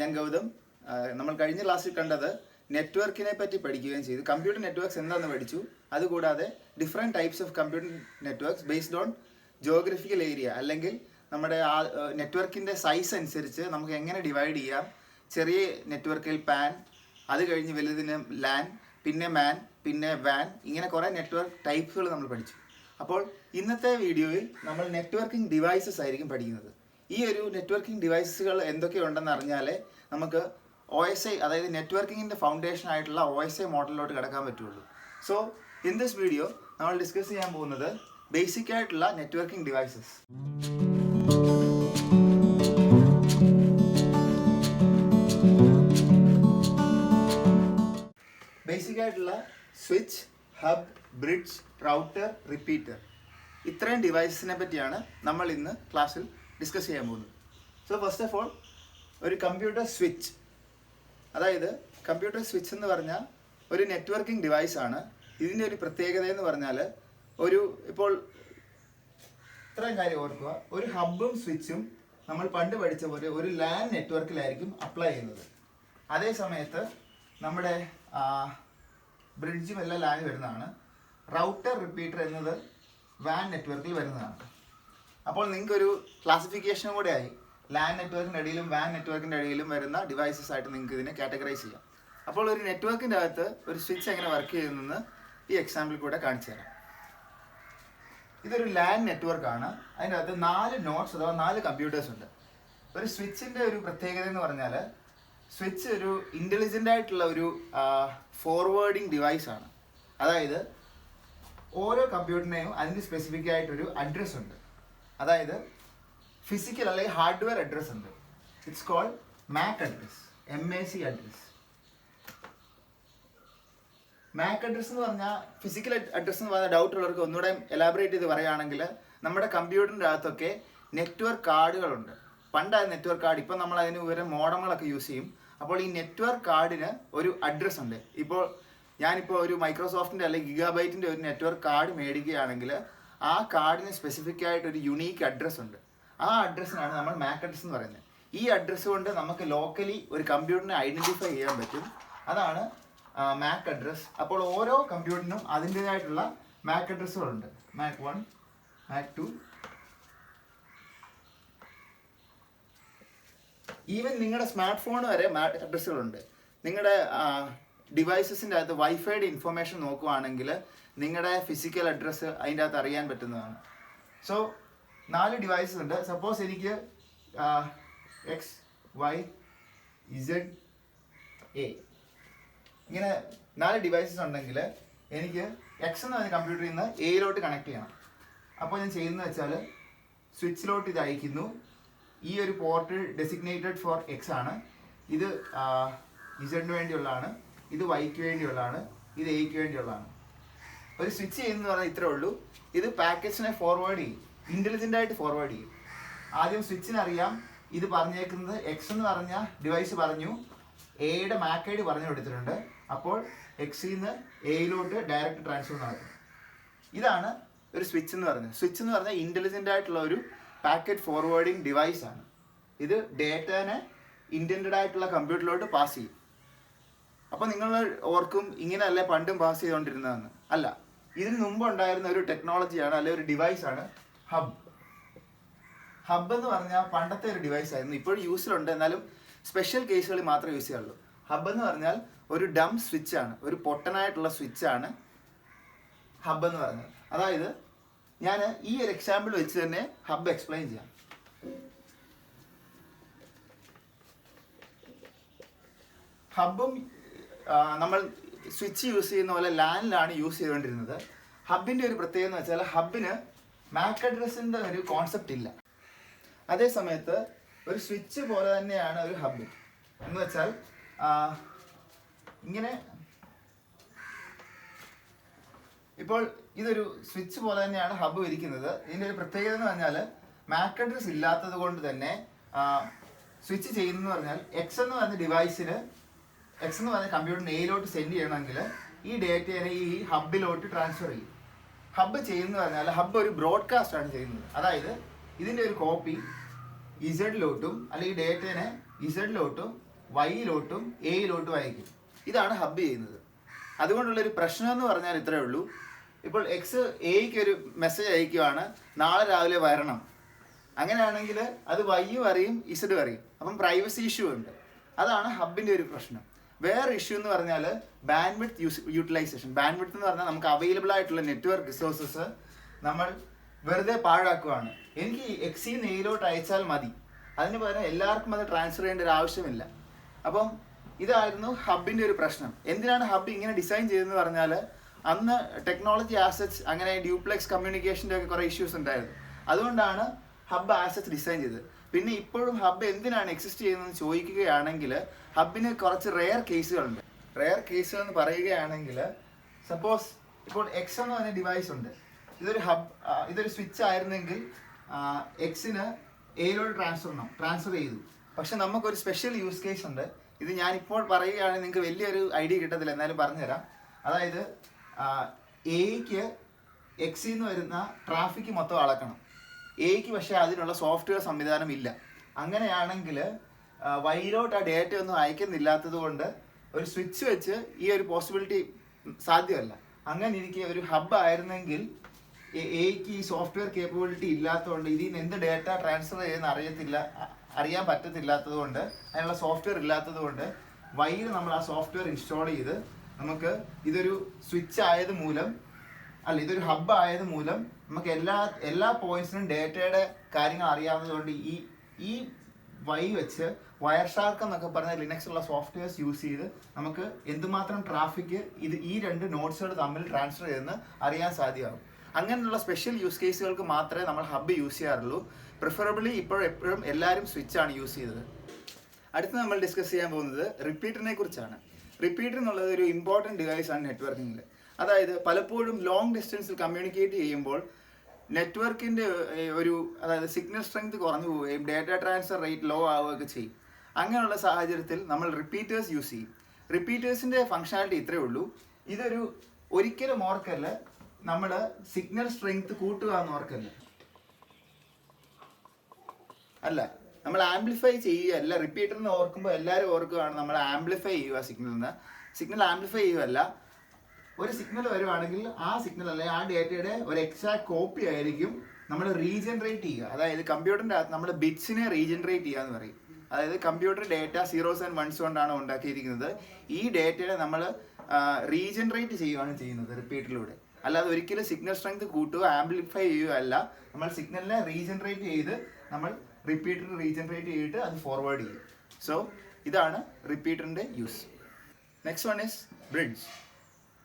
ഞാൻ ഗൗതം. നമ്മൾ കഴിഞ്ഞ ക്ലാസ്സിൽ കണ്ടത് നെറ്റ്വർക്കിനെ പറ്റി പഠിക്കുകയും ചെയ്തു. കമ്പ്യൂട്ടർ നെറ്റ്വർക്ക്സ് എന്താണെന്ന് പഠിച്ചു. അതുകൂടാതെ different types of computer networks based on geographical area, അല്ലെങ്കിൽ നമ്മുടെ നെറ്റ്വർക്കിൻ്റെ സൈസ് അനുസരിച്ച് നമുക്ക് എങ്ങനെ ഡിവൈഡ് ചെയ്യാം. ചെറിയ നെറ്റ്വർക്കിൽ പാൻ, അത് കഴിഞ്ഞ് വലുതിന് ലാൻ, പിന്നെ മാൻ, പിന്നെ വാൻ, ഇങ്ങനെ കുറേ നെറ്റ്വർക്ക് ടൈപ്സുകൾ നമ്മൾ പഠിച്ചു. അപ്പോൾ ഇന്നത്തെ വീഡിയോയിൽ നമ്മൾ നെറ്റ്വർക്കിംഗ് ഡിവൈസസ് ആയിരിക്കും പഠിക്കുന്നത്. ഈ ഒരു നെറ്റ്വർക്കിംഗ് ഡിവൈസസുകൾ എന്തൊക്കെയുണ്ടെന്ന് അറിഞ്ഞാലേ നമുക്ക് OSI, അതായത് നെറ്റ്വർക്കിങ്ങിൻ്റെ ഫൗണ്ടേഷൻ ആയിട്ടുള്ള OSI മോഡലിലോട്ട് കിടക്കാൻ പറ്റുള്ളൂ. സോ ഇൻ ദിസ് വീഡിയോ നമ്മൾ ഡിസ്കസ് ചെയ്യാൻ പോകുന്നത് ബേസിക് ആയിട്ടുള്ള നെറ്റ്വർക്കിംഗ് ഡിവൈസസ്. ബേസിക് ആയിട്ടുള്ള switch, hub, bridge, router, repeater, ഇത്രയും ഡിവൈസസിനെ പറ്റിയാണ് നമ്മൾ ഇന്ന് ക്ലാസ്സിൽ ഡിസ്കസ് ചെയ്യാൻ പോകുന്നത്. സോ ഫസ്റ്റ് ഓഫ് ഓൾ, ഒരു കമ്പ്യൂട്ടർ സ്വിച്ച്, അതായത് കമ്പ്യൂട്ടർ സ്വിച്ച് എന്ന് പറഞ്ഞാൽ ഒരു നെറ്റ്വർക്കിംഗ് ഡിവൈസാണ്. ഇതിൻ്റെ ഒരു പ്രത്യേകത എന്ന് പറഞ്ഞാൽ, ഇപ്പോൾ ഇത്രയും കാര്യം ഓർക്കുക, ഒരു ഹബും സ്വിച്ചും നമ്മൾ പണ്ട് പഠിച്ച പോലെ ഒരു ലാൻ നെറ്റ്വർക്കിലായിരിക്കും അപ്ലൈ ചെയ്യുന്നത്. അതേ സമയത്ത് നമ്മുടെ ബ്രിഡ്ജും എല്ലാം ലാൻ വരുന്നതാണ്. റൗട്ടർ, റിപ്പീറ്റർ എന്നത് വാൻ നെറ്റ്വർക്കിൽ വരുന്നതാണ്. അപ്പോൾ നിങ്ങൾക്കൊരു ക്ലാസിഫിക്കേഷൻ കൂടെ ആയി. ലാൻ നെറ്റ്വർക്കിൻ്റെ ഇടയിലും വാൻ നെറ്റ്വർക്കിൻ്റെ ഇടയിലും വരുന്ന ഡിവൈസസ് ആയിട്ട് നിങ്ങൾക്ക് ഇതിനെ കാറ്റഗറൈസ് ചെയ്യാം. അപ്പോൾ ഒരു നെറ്റ്വർക്കിൻ്റെ അകത്ത് ഒരു സ്വിച്ച് എങ്ങനെ വർക്ക് ചെയ്യുന്നതെന്ന് ഈ എക്സാമ്പിൾ കൂടെ കാണിച്ചു തരാം. ഇതൊരു ലാൻ നെറ്റ്വർക്കാണ്. അതിൻ്റെ അകത്ത് 4 നോഡ്സ് അഥവാ 4 കമ്പ്യൂട്ടേഴ്സ് ഉണ്ട്. ഒരു സ്വിച്ചിൻ്റെ ഒരു പ്രത്യേകത എന്ന് പറഞ്ഞാൽ, സ്വിച്ച് ഒരു ഇൻ്റലിജൻ്റ് ആയിട്ടുള്ള ഒരു ഫോർവേഡിങ് ഡിവൈസാണ്. അതായത് ഓരോ കമ്പ്യൂട്ടറിനെയും അതിൻ്റെ സ്പെസിഫിക് ആയിട്ടൊരു അഡ്രസ്സ് ഉണ്ട്. അതായത് ഫിസിക്കൽ അല്ലെങ്കിൽ ഹാർഡ്വെയർ അഡ്രസ്സ് ഉണ്ട്. It's called MAC address, MAC address. MAC address എന്ന് പറഞ്ഞാൽ, ഫിസിക്കൽ അഡ്രസ് എന്ന് പറഞ്ഞാൽ ഡൗട്ട് ഉള്ളവർക്ക് ഒന്നുകൂടെ എലാബറേറ്റ് ചെയ്ത് പറയുകയാണെങ്കിൽ, നമ്മുടെ കമ്പ്യൂട്ടറിൻ്റെ അകത്തൊക്കെ നെറ്റ്വർക്ക് കാർഡുകളുണ്ട്. പണ്ടായ നെറ്റ്വർക്ക് കാർഡ്, ഇപ്പം നമ്മൾ അതിന് ഒരു മോഡങ്ങളൊക്കെ യൂസ് ചെയ്യും. അപ്പോൾ ഈ നെറ്റ്വർക്ക് കാർഡിന് ഒരു അഡ്രസ്സ് ഉണ്ട്. ഞാനിപ്പോൾ ഒരു മൈക്രോസോഫ്റ്റിൻ്റെ അല്ലെങ്കിൽ ഗിഗാബൈറ്റിൻ്റെ ഒരു നെറ്റ്വർക്ക് കാർഡ് മേടിക്കുകയാണെങ്കിൽ ആ കാർഡിന് സ്പെസിഫിക് ആയിട്ട് ഒരു യുണീക്ക് അഡ്രസ്സ് ഉണ്ട്. ആ അഡ്രസ്സിനാണ് നമ്മൾ MAC അഡ്രസ്സ് എന്ന് പറയുന്നത്. ഈ അഡ്രസ്സ് കൊണ്ട് നമുക്ക് ലോക്കലി ഒരു കമ്പ്യൂട്ടറിനെ ഐഡൻറ്റിഫൈ ചെയ്യാൻ പറ്റും. അതാണ് MAC അഡ്രസ്സ്. അപ്പോൾ ഓരോ കമ്പ്യൂട്ടറിനും അതിൻ്റേതായിട്ടുള്ള MAC അഡ്രസ്സുകളുണ്ട്. MAC 1, MAC 2. ഈവൻ നിങ്ങളുടെ സ്മാർട്ട് ഫോൺ വരെ MAC അഡ്രസ്സുകളുണ്ട്. നിങ്ങളുടെ ഡിവൈസസിൻ്റെ അകത്ത് വൈഫൈയുടെ ഇൻഫർമേഷൻ നോക്കുകയാണെങ്കിൽ നിങ്ങളുടെ ഫിസിക്കൽ അഡ്രസ്സ് അതിൻ്റെ അകത്ത് അറിയാൻ പറ്റുന്നതാണ്. സോ 4 ഡിവൈസസ് ഉണ്ട്. സപ്പോസ് എനിക്ക് X, Y, Z, A ഇങ്ങനെ 4 ഡിവൈസസ് ഉണ്ടെങ്കിൽ എനിക്ക് X എന്ന് പറഞ്ഞ കമ്പ്യൂട്ടറിൽ നിന്ന് എയിലോട്ട് കണക്ട് ചെയ്യണം. അപ്പോൾ ഞാൻ ചെയ്യുന്നത് വെച്ചാൽ, സ്വിച്ചിലോട്ട് ഇത് അയക്കുന്നു. ഈ ഒരു പോർട്ട് ഡെസിഗ്നേറ്റഡ് ഫോർ X ആണ്. ഇത് Zന് വേണ്ടിയുള്ളതാണ്, ഇത് Yക്ക് വേണ്ടിയുള്ളതാണ്, ഇത് Aക്ക് വേണ്ടിയുള്ളതാണ്. ഒരു സ്വിച്ച് ചെയ്യുന്നത് പറഞ്ഞാൽ ഇത്രേ ഉള്ളൂ. ഇത് പാക്കറ്റ്സിനെ ഫോർവേഡ് ചെയ്യും, ഇൻ്റലിജൻ്റ് ആയിട്ട് ഫോർവേഡ് ചെയ്യും. ആദ്യം സ്വിച്ചിനറിയാം ഇത് പറഞ്ഞേക്കുന്നത് X എന്ന് പറഞ്ഞ ഡിവൈസ് പറഞ്ഞു, Aയുടെ MAC ID പറഞ്ഞു കൊടുത്തിട്ടുണ്ട്. അപ്പോൾ Xൽ നിന്ന് Aയിലോട്ട് ഡയറക്റ്റ് ട്രാൻസ്ഫർ നടക്കും. ഇതാണ് ഒരു സ്വിച്ച് എന്ന് പറയുന്നത്. സ്വിച്ച് എന്ന് പറഞ്ഞാൽ ഇൻ്റലിജൻ്റ് ആയിട്ടുള്ള ഒരു പാക്കറ്റ് ഫോർവേഡിങ് ഡിവൈസാണ്. ഇത് ഡേറ്റനെ ഇൻറ്റൻറ്റഡ് ആയിട്ടുള്ള കമ്പ്യൂട്ടറിലോട്ട് പാസ് ചെയ്യും. അപ്പോൾ നിങ്ങൾ ഓർക്കും, ഇങ്ങനെയല്ലേ പണ്ടും പാസ് ചെയ്തുകൊണ്ടിരുന്നതെന്ന്. അല്ല, ഇതിന് മുമ്പ് ഉണ്ടായിരുന്ന ഒരു ടെക്നോളജിയാണ്, അല്ലെങ്കിൽ ഒരു ഡിവൈസാണ് ഹബ്. ഹബ് എന്ന് പറഞ്ഞാൽ പണ്ടത്തെ ഒരു ഡിവൈസ് ആയിരുന്നു. ഇപ്പോഴും യൂസിലുണ്ട്, എന്നാലും സ്പെഷ്യൽ കേസുകളിൽ മാത്രമേ യൂസ് ചെയ്യാറുള്ളൂ. ഹബ് എന്ന് പറഞ്ഞാൽ ഒരു ഡം സ്വിച്ചാണ്, ഒരു പൊട്ടനായിട്ടുള്ള സ്വിച്ചാണ് ഹബ് എന്ന് പറഞ്ഞത്. അതായത് ഞാൻ ഈ ഒരു എക്സാമ്പിൾ വെച്ച് തന്നെ ഹബ് എക്സ്പ്ലെയിൻ ചെയ്യാം. ഹബും നമ്മൾ സ്വിച്ച് യൂസ് ചെയ്യുന്ന പോലെ ലാനിലാണ് യൂസ് ചെയ്തുകൊണ്ടിരുന്നത്. ഹബിൻ്റെ ഒരു പ്രത്യേകത എന്ന് വെച്ചാൽ, ഹബിന് MAC അഡ്രസ്സിൻ്റെ ഒരു കോൺസെപ്റ്റ് ഇല്ല. അതേ സമയത്ത് ഒരു സ്വിച്ച് പോലെ തന്നെയാണ് ഒരു ഹബ് എന്ന് വെച്ചാൽ, ഇങ്ങനെ ഇപ്പോൾ ഇതൊരു സ്വിച്ച് പോലെ തന്നെയാണ് ഹബ് ഇരിക്കുന്നത്. ഇതിൻ്റെ ഒരു പ്രത്യേകത എന്ന് പറഞ്ഞാൽ, MAC അഡ്രസ് ഇല്ലാത്തത് കൊണ്ട് തന്നെ സ്വിച്ച് ചെയ്യുന്നതെന്ന് പറഞ്ഞാൽ, X എന്ന് പറഞ്ഞ ഡിവൈസിന്, X എന്ന് പറഞ്ഞ കമ്പ്യൂട്ടറിന് Aയിലോട്ട് സെൻഡ് ചെയ്യണമെങ്കിൽ ഈ ഡേറ്റയെ ഈ ഹബിലോട്ട് ട്രാൻസ്ഫർ ചെയ്യും. ഹബ് ചെയ്യുന്നത് പറഞ്ഞാൽ, ഹബ് ഒരു ബ്രോഡ്കാസ്റ്റ് ആണ് ചെയ്യുന്നത്. അതായത് ഇതിൻ്റെ ഒരു കോപ്പി ഇസഡിലോട്ടും അല്ലെങ്കിൽ ഡേറ്റനെ ഇസഡിലോട്ടും വൈയിലോട്ടും എയിലോട്ടും അയക്കും. ഇതാണ് ഹബ് ചെയ്യുന്നത്. അതുകൊണ്ടുള്ളൊരു പ്രശ്നം എന്ന് പറഞ്ഞാൽ ഇത്രയേ ഉള്ളൂ. ഇപ്പോൾ എക്സ് എയ്ക്ക് ഒരു മെസ്സേജ് അയക്കുകയാണ്, നാളെ രാവിലെ വരണം. അങ്ങനെയാണെങ്കിൽ അത് വൈയും അറിയും ഇസഡും അറിയും. അപ്പം പ്രൈവസി ഇഷ്യൂ ഉണ്ട്. അതാണ് ഹബിൻ്റെ ഒരു പ്രശ്നം. വേറെ ഇഷ്യൂ എന്ന് പറഞ്ഞാൽ ബാൻഡ്വിഡ്ത്ത് യൂട്ടിലൈസേഷൻ. ബാൻഡ്വിഡ്ത്ത് എന്ന് പറഞ്ഞാൽ നമുക്ക് അവൈലബിൾ ആയിട്ടുള്ള നെറ്റ്വർക്ക് റിസോഴ്സസ് നമ്മൾ വെറുതെ പാഴാക്കുകയാണ്. എനിക്ക് എക്സിൽ നിന്ന് എയിലോട്ട് അയച്ചാൽ മതി, അതിന് പകരം എല്ലാവർക്കും അത് ട്രാൻസ്ഫർ ചെയ്യേണ്ട ഒരു ആവശ്യമില്ല. അപ്പം ഇതായിരുന്നു ഹബിൻ്റെ ഒരു പ്രശ്നം. എന്തിനാണ് ഹബ് ഇങ്ങനെ ഡിസൈൻ ചെയ്തതെന്ന് പറഞ്ഞാൽ അന്ന് ടെക്നോളജി ആസറ്റ്സ് അങ്ങനെ ഡ്യൂപ്ലെക്സ് കമ്മ്യൂണിക്കേഷൻ്റെ ഒക്കെ കുറേ ഇഷ്യൂസ് ഉണ്ടായിരുന്നു. അതുകൊണ്ടാണ് ഹബ് ആസറ്റ്സ് ഡിസൈൻ ചെയ്തത്. പിന്നെ ഇപ്പോഴും ഹബ് എന്തിനാണ് എക്സിസ്റ്റ് ചെയ്യുന്നതെന്ന് ചോദിക്കുകയാണെങ്കിൽ ഹബിന് കുറച്ച് റെയർ കേസുകളുണ്ട്. റെയർ കേസുകൾ എന്ന് പറയുകയാണെങ്കിൽ സപ്പോസ് ഇപ്പോൾ എക്സ് എന്ന് പറഞ്ഞ ഡിവൈസ് ഉണ്ട്. ഇതൊരു സ്വിച്ച് ആയിരുന്നെങ്കിൽ എക്സിന് എയിലോട്ട് ട്രാൻസ്ഫർ ചെയ്തു. പക്ഷെ നമുക്കൊരു സ്പെഷ്യൽ യൂസ് കേസ് ഉണ്ട്. ഇത് ഞാനിപ്പോൾ പറയുകയാണെങ്കിൽ നിങ്ങൾക്ക് വലിയൊരു ഐഡിയ കിട്ടത്തില്ല, എന്നാലും പറഞ്ഞുതരാം. അതായത് എയ്ക്ക് എക്സിൽ നിന്ന് വരുന്ന ട്രാഫിക് മൊത്തം അളക്കണം. എയ്ക്ക് പക്ഷേ അതിനുള്ള സോഫ്റ്റ്വെയർ സംവിധാനം ഇല്ല. അങ്ങനെയാണെങ്കിൽ വൈയിലോട്ട് ആ ഡേറ്റ ഒന്നും അയക്കുന്നില്ലാത്തത് കൊണ്ട് ഒരു സ്വിച്ച് വെച്ച് ഈ ഒരു പോസിബിലിറ്റി സാധ്യമല്ല. അങ്ങനെ ഇരിക്കെ ഒരു ഹബ് ആയിരുന്നെങ്കിൽ എയ്ക്ക് ഈ സോഫ്റ്റ്വെയർ കേപ്പബിലിറ്റി ഇല്ലാത്തതുകൊണ്ട് ഇതിൽ നിന്ന് എന്ത് ഡേറ്റ ട്രാൻസ്ഫർ ചെയ്യുന്ന അറിയാൻ പറ്റത്തില്ലാത്തത് കൊണ്ട്, അതിനുള്ള സോഫ്റ്റ്വെയർ ഇല്ലാത്തത് കൊണ്ട് വൈയിൽ നമ്മൾ ആ സോഫ്റ്റ്വെയർ ഇൻസ്റ്റാൾ ചെയ്ത് നമുക്ക് ഇതൊരു സ്വിച്ച് ആയത് മൂലം ഇതൊരു ഹബ് ആയത് മൂലം നമുക്ക് എല്ലാ പോയിന്റ്സിനും ഡേറ്റയുടെ കാര്യങ്ങൾ അറിയാവുന്നതുകൊണ്ട് ഈ വൈ വെച്ച് വയർ ഷാർക്ക് എന്നൊക്കെ പറഞ്ഞ ലിനക്സ് ഉള്ള സോഫ്റ്റ്വെയർസ് യൂസ് ചെയ്ത് നമുക്ക് എന്തുമാത്രം ട്രാഫിക് ഈ രണ്ട് നോഡ്സുകൾ തമ്മിൽ ട്രാൻസ്ഫർ ചെയ്തെന്ന് അറിയാൻ സാധ്യമാകും. അങ്ങനെയുള്ള സ്പെഷ്യൽ യൂസ് കേസുകൾക്ക് മാത്രമേ നമ്മൾ ഹബ്ബ് യൂസ് ചെയ്യാറുള്ളൂ. പ്രിഫറബിളി എപ്പോഴും എല്ലാവരും സ്വിച്ചാണ് യൂസ് ചെയ്തത്. അടുത്ത് നമ്മൾ ഡിസ്കസ് ചെയ്യാൻ പോകുന്നത് റിപ്പീറ്ററിനെ കുറിച്ചാണ്. റിപ്പീറ്റർ എന്നുള്ളത് ഒരു ഇമ്പോർട്ടൻറ്റ് ഡിവൈസാണ് നെറ്റ്വർക്കിങ്ങിൽ. അതായത് പലപ്പോഴും ലോങ് ഡിസ്റ്റൻസിൽ കമ്മ്യൂണിക്കേറ്റ് ചെയ്യുമ്പോൾ നെറ്റ്വർക്കിൻ്റെ അതായത് സിഗ്നൽ സ്ട്രെങ്ത് കുറഞ്ഞു പോവുകയും ഡേറ്റ ട്രാൻസ്ഫർ റേറ്റ് ലോ ആവുകയൊക്കെ ചെയ്യും. അങ്ങനെയുള്ള സാഹചര്യത്തിൽ നമ്മൾ റിപ്പീറ്റേഴ്സ് യൂസ് ചെയ്യും. റിപ്പീറ്റേഴ്സിൻ്റെ ഫങ്ഷനാലിറ്റി ഇത്രയേ ഉള്ളൂ. ഒരിക്കലും ഓർക്കല്ല നമ്മൾ സിഗ്നൽ സ്ട്രെങ്ത് കൂട്ടുക എന്ന് ഓർക്കല്ല, അല്ല, നമ്മൾ ആംപ്ലിഫൈ ചെയ്യുകയല്ല. റിപ്പീറ്ററിന് ഓർക്കുമ്പോൾ എല്ലാവരും ഓർക്കുകയാണ് നമ്മൾ ആംപ്ലിഫൈ ചെയ്യുക സിഗ്നൽ ആംപ്ലിഫൈ ചെയ്യുകയല്ല. ഒരു സിഗ്നൽ വരുവാണെങ്കിൽ ആ സിഗ്നൽ അല്ലെങ്കിൽ ആ ഡേറ്റയുടെ ഒരു എക്സാക്ട് കോപ്പി ആയിരിക്കും നമ്മൾ റീജനറേറ്റ് ചെയ്യുക. അതായത് കമ്പ്യൂട്ടറിൻ്റെ അകത്ത് നമ്മൾ ബിറ്റ്സിനെ റീജനറേറ്റ് ചെയ്യുക എന്ന് പറയും. അതായത് computer data 0s and 1s കൊണ്ടാണ് ഉണ്ടാക്കിയിരിക്കുന്നത്. ഈ ഡേറ്റയെ നമ്മൾ റീജനറേറ്റ് ചെയ്യുകയാണ് ചെയ്യുന്നത് റിപ്പീറ്ററിലൂടെ. അല്ലാതെ ഒരിക്കലും സിഗ്നൽ സ്ട്രെങ്ത് കൂട്ടുക ആംപ്ലിഫൈ ചെയ്യുക അല്ല. നമ്മൾ സിഗ്നലിനെ റീജനറേറ്റ് ചെയ്ത് നമ്മൾ റിപ്പീറ്റർ റീജനറേറ്റ് ചെയ്തിട്ട് അത് ഫോർവേഡ് ചെയ്യും. സോ ഇതാണ് റിപ്പീറ്ററിൻ്റെ use. Next one is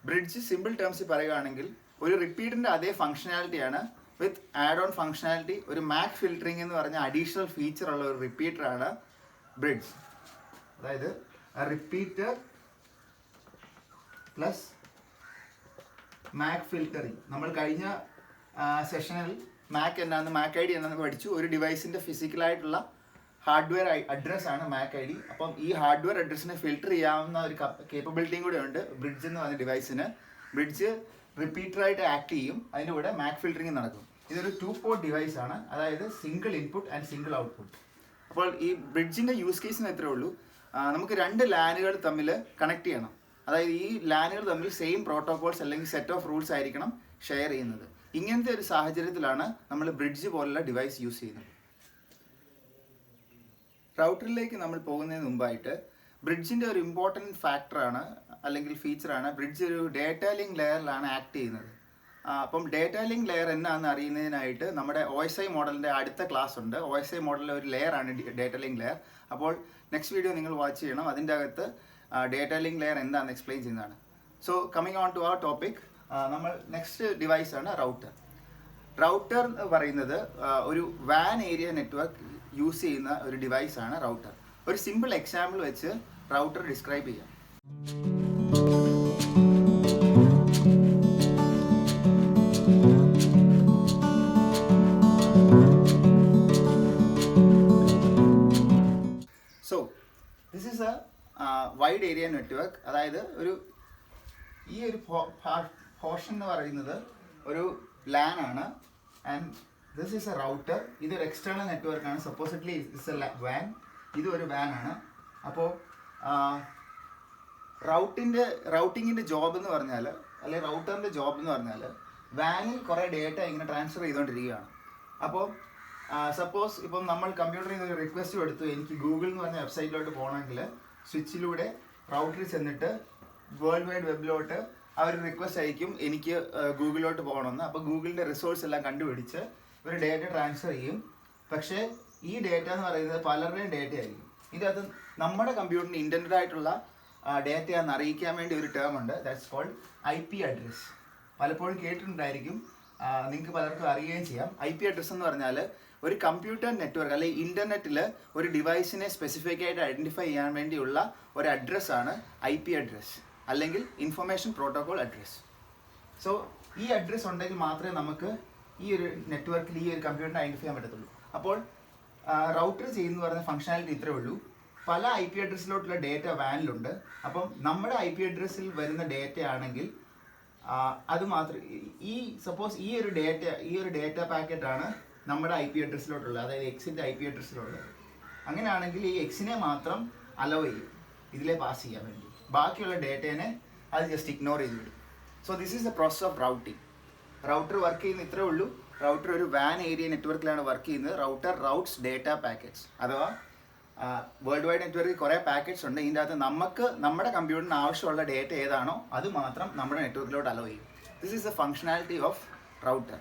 bridge simple ടേംസിൽ പറയുകയാണെങ്കിൽ ഒരു റിപ്പീറ്ററിൻ്റെ അതേ ഫങ്ഷനാലിറ്റിയാണ് വിത്ത് ആഡ് ഓൺ ഫങ്ഷനാലിറ്റി. ഒരു മാക് ഫിൽറ്ററിംഗ് എന്ന് പറഞ്ഞ അഡീഷണൽ ഫീച്ചർ ഉള്ള ഒരു റിപ്പീറ്ററാണ് ബ്രിഡ്ജ്. അതായത് റിപ്പീറ്റർ പ്ലസ് മാക് ഫിൽറ്ററിംഗ്. നമ്മൾ കഴിഞ്ഞ സെഷനിൽ മാക് ഐ ഡി എന്താണെന്ന് പഠിച്ചു. ഒരു ഡിവൈസിൻ്റെ ഫിസിക്കലായിട്ടുള്ള ഹാർഡ്വെയർ അഡ്രസ്സാണ് മാക് ഐ ഡി. അപ്പം ഈ ഹാർഡ്വെയർ അഡ്രസ്സിനെ ഫിൽറ്റർ ചെയ്യാവുന്ന ഒരു കേപ്പബിലിറ്റിയും കൂടെ ഉണ്ട് ബ്രിഡ്ജ് എന്ന് പറഞ്ഞ ഡിവൈസിന്. ബ്രിഡ്ജ് റിപ്പീറ്ററായിട്ട് ആക്ട് ചെയ്യും, അതിൻ്റെ കൂടെ മാക് ഫിൽറ്ററിങ് നടക്കും. ഇതൊരു 2-port ഡിവൈസാണ്, അതായത് single input and single output. അപ്പോൾ ഈ ബ്രിഡ്ജിൻ്റെ യൂസ് കേസിന് എത്രയേ ഉള്ളൂ, നമുക്ക് 2 ലാനുകൾ തമ്മിൽ കണക്ട് ചെയ്യണം. അതായത് ഈ ലാനുകൾ തമ്മിൽ സെയിം പ്രോട്ടോകോൾസ് അല്ലെങ്കിൽ സെറ്റ് ഓഫ് റൂൾസ് ആയിരിക്കണം ഷെയർ ചെയ്യുന്നത്. ഇങ്ങനത്തെ ഒരു സാഹചര്യത്തിലാണ് നമ്മൾ ബ്രിഡ്ജ് പോലുള്ള ഡിവൈസ് യൂസ് ചെയ്യുന്നത്. റൗട്ടറിലേക്ക് നമ്മൾ പോകുന്നതിന് മുമ്പായിട്ട് ബ്രിഡ്ജിൻ്റെ ഒരു ഇമ്പോർട്ടൻറ്റ് ഫാക്ടറാണ് അല്ലെങ്കിൽ ഫീച്ചറാണ് ബ്രിഡ്ജ് ഒരു ഡേറ്റ ലിങ്ക് ലെയറിലാണ് ആക്ട് ചെയ്യുന്നത്. അപ്പം ഡേറ്റ ലിങ്ക് ലെയർ എന്നാണെന്ന് അറിയുന്നതിനായിട്ട് നമ്മുടെ OSI മോഡലിൻ്റെ അടുത്ത ക്ലാസ് ഉണ്ട്. OSI മോഡലിലെ ഒരു ലെയറാണ് ഡേറ്റ ലിങ്ക് ലെയർ. അപ്പോൾ നെക്സ്റ്റ് വീഡിയോ നിങ്ങൾ വാച്ച് ചെയ്യണം. അതിൻ്റെ അകത്ത് ഡേറ്റ ലിങ്ക് ലെയർ എന്താണെന്ന് എക്സ്പ്ലെയിൻ ചെയ്യുന്നതാണ്. So coming on to our topic, നമ്മൾ നെക്സ്റ്റ് ഡിവൈസാണ് റൗട്ടർ എന്ന് പറയുന്നത് ഒരു വാൻ ഏരിയ നെറ്റ്വർക്ക് യൂസ് ചെയ്യുന്ന ഒരു ഡിവൈസാണ് റൗട്ടർ. ഒരു സിമ്പിൾ എക്സാമ്പിൾ വെച്ച് റൗട്ടർ ഡിസ്ക്രൈബ് ചെയ്യാം. So this is a wide area network. അതായത് ഈ ഒരു പോർഷൻ എന്ന് പറയുന്നത് ഒരു LAN ആണ്. And this is A router. ഇതൊരു എക്സ്റ്റേണൽ നെറ്റ്വർക്കാണ്. സപ്പോസിറ്റ്ലി ഇറ്റ്സ് എ WAN. ഇതും ഒരു വാൻ ആണ്. അപ്പോൾ റൗട്ടിങ്ങിൻ്റെ ജോബ് എന്ന് പറഞ്ഞാൽ, അല്ലെങ്കിൽ റൗട്ടറിൻ്റെ ജോബ് എന്ന് പറഞ്ഞാൽ, വാനിൽ കുറേ ഡേറ്റ ഇങ്ങനെ ട്രാൻസ്ഫർ ചെയ്തുകൊണ്ടിരിക്കുകയാണ്. അപ്പോൾ സപ്പോസ് ഇപ്പം നമ്മൾ കമ്പ്യൂട്ടറിൽ നിന്ന് ഒരു റിക്വസ്റ്റ് എടുത്തു, എനിക്ക് ഗൂഗിൾ എന്ന് പറഞ്ഞ വെബ്സൈറ്റിലോട്ട് പോകണമെങ്കിൽ സ്വിച്ചിലൂടെ റൗട്ടറിൽ ചെന്നിട്ട് വേൾഡ് വൈഡ് വെബിലോട്ട് അവർ റിക്വസ്റ്റ് അയക്കും എനിക്ക് ഗൂഗിളിലോട്ട് പോകണമെന്ന്. അപ്പോൾ ഗൂഗിളിൻ്റെ റിസോഴ്സ് എല്ലാം കണ്ടുപിടിച്ച് ഒരു ഡേറ്റ ട്രാൻസ്ഫർ ചെയ്യും. പക്ഷേ ഈ ഡേറ്റ എന്ന് പറയുന്നത് പലരുടെയും ഡേറ്റ ആയിരിക്കും. ഇതിനകത്ത് നമ്മുടെ കമ്പ്യൂട്ടറിന് ഇൻറ്റൻറ്റഡ് ആയിട്ടുള്ള ഡേറ്റയാണെന്ന് അറിയിക്കാൻ വേണ്ടി ഒരു ടേം ഉണ്ട്, ദാറ്റ്സ് കോൾഡ് IP അഡ്രസ്. പലപ്പോഴും കേട്ടിട്ടുണ്ടായിരിക്കും, നിങ്ങൾക്ക് പലർക്കും അറിയുകയും ചെയ്യാം. IP അഡ്രസ്സ് എന്ന് പറഞ്ഞാൽ ഒരു കമ്പ്യൂട്ടർ നെറ്റ്വർക്ക് അല്ലെങ്കിൽ ഇൻ്റർനെറ്റിൽ ഒരു ഡിവൈസിനെ സ്പെസിഫിക് ആയിട്ട് ഐഡൻറ്റിഫൈ ചെയ്യാൻ വേണ്ടിയുള്ള ഒരു അഡ്രസ്സാണ് IP അഡ്രസ്, അല്ലെങ്കിൽ ഇൻഫർമേഷൻ പ്രോട്ടോകോൾ അഡ്രസ്. സോ ഈ അഡ്രസ്സ് ഉണ്ടെങ്കിൽ മാത്രമേ നമുക്ക് ഈ ഒരു നെറ്റ്വർക്കിൽ ഈ ഒരു കമ്പ്യൂട്ടറിനെ ഐഡൻറ്റിഫൈ ചെയ്യാൻ പറ്റത്തുള്ളൂ. അപ്പോൾ റൗട്ടർ ചെയ്യുന്ന പറഞ്ഞ ഫംഗ്ഷനാലിറ്റി ഇത്രേ ഉള്ളൂ. പല IP അഡ്രസ്സിലോട്ടുള്ള ഡേറ്റ വാനിലുണ്ട്. അപ്പം നമ്മുടെ IP അഡ്രസ്സിൽ വരുന്ന ഡേറ്റ ആണെങ്കിൽ അത് മാത്രം സപ്പോസ് ഈ ഒരു ഡേറ്റ പാക്കറ്റാണ് നമ്മുടെ IP അഡ്രസ്സിലോട്ടുള്ളത്, അതായത് എക്സിൻ്റെ IP അഡ്രസ്സിലുള്ളത്. അങ്ങനെയാണെങ്കിൽ ഈ എക്സിനെ മാത്രം അലോ ചെയ്യും ഇതിലെ പാസ് ചെയ്യാൻ വേണ്ടി. ബാക്കിയുള്ള ഡേറ്റേനെ അത് ജസ്റ്റ് ഇഗ്നോർ ചെയ്ത് വിടും. So this is the process of routing. Router work ചെയ്യുന്ന ഇത്രേ ഉള്ളൂ. റൗട്ടർ ഒരു വാൻ ഏരിയ നെറ്റ്വർക്കിലാണ് വർക്ക് ചെയ്യുന്നത്. Router routes data packets. അഥവാ വേൾഡ് വൈഡ് നെറ്റ്വർക്കിൽ കുറേ പാക്കറ്റ്സ് ഉണ്ട്. ഇതിൻ്റെ അകത്ത് നമുക്ക് നമ്മുടെ കമ്പ്യൂട്ടറിന് ആവശ്യമുള്ള ഡേറ്റ ഏതാണോ അത് മാത്രം നമ്മുടെ നെറ്റ്വർക്കിലോട്ട് അലോ ചെയ്യും. This is the functionality of router.